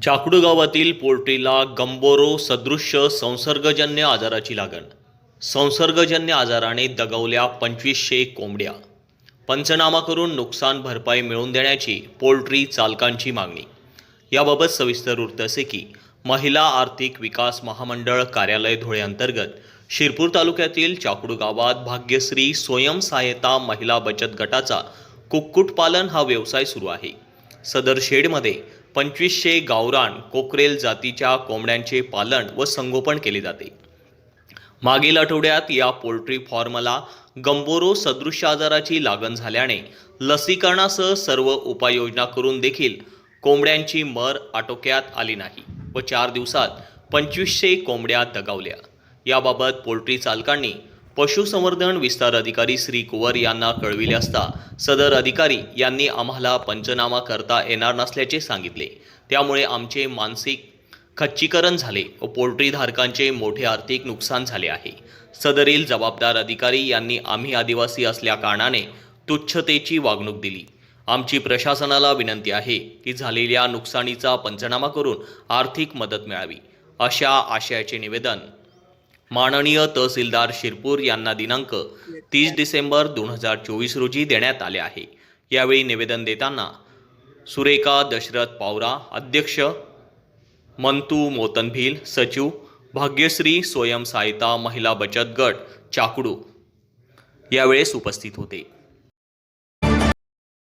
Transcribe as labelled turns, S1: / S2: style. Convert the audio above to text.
S1: चाकडू गावातील पोल्ट्रीला गंबोरो सदृश्य संसर्गजन्य आजाराची लागण. संसर्गजन्य आजाराने दगावल्या 2500 कोंबड्या. पंचनामा करून नुकसान भरपाई मिळवून देण्याची पोल्ट्री चालकांची मागणी. याबाबत सविस्तर वृत्त असे की, महिला आर्थिक विकास महामंडळ कार्यालय धुळे अंतर्गत शिरपूर तालुक्यातील चाकडू गावात भाग्यश्री स्वयंसहायता महिला बचत गटाचा कुक्कुटपालन हा व्यवसाय सुरू आहे. सदर शेडमध्ये 2500 गावरान कोकरेल जातीच्या कोंबड्यांचे पालन व संगोपन केले जाते. मागील आठवड्यात या पोल्ट्री फॉर्मला गंबोरो सदृश्य आजाराची लागण झाल्याने लसीकरणासह सर्व उपाययोजना करून देखील कोंबड्यांची मर आटोक्यात आली नाही व 4 दिवसात 2500 कोंबड्या दगावल्या. याबाबत पोल्ट्री चालकांनी पशुसंवर्धन विस्तार अधिकारी श्री कुवर यांना कळविले असता सदर अधिकारी यांनी आम्हाला पंचनामा करता येणार नसल्याचे सांगितले. त्यामुळे आमचे मानसिक खच्चीकरण झाले व पोल्ट्री धारकांचे मोठे आर्थिक नुकसान झाले आहे. सदरील जबाबदार अधिकारी यांनी आम्ही आदिवासी असल्या कारणाने तुच्छतेची वागणूक दिली. आमची प्रशासनाला विनंती आहे की झालेल्या नुकसानीचा पंचनामा करून आर्थिक मदत मिळावी, अशा आशयाचे निवेदन माननीय तहसीलदार शिरपूर यांना दिनांक 30 डिसेंबर 2024 रोजी देण्यात आले आहे. यावेळी निवेदन देताना सुरेखा दशरथ पावरा अध्यक्ष, मंतू मोतनभिल सचिव, भाग्यश्री स्वयंसहायता महिला बचत गट चाकडू यावेळेस उपस्थित होते.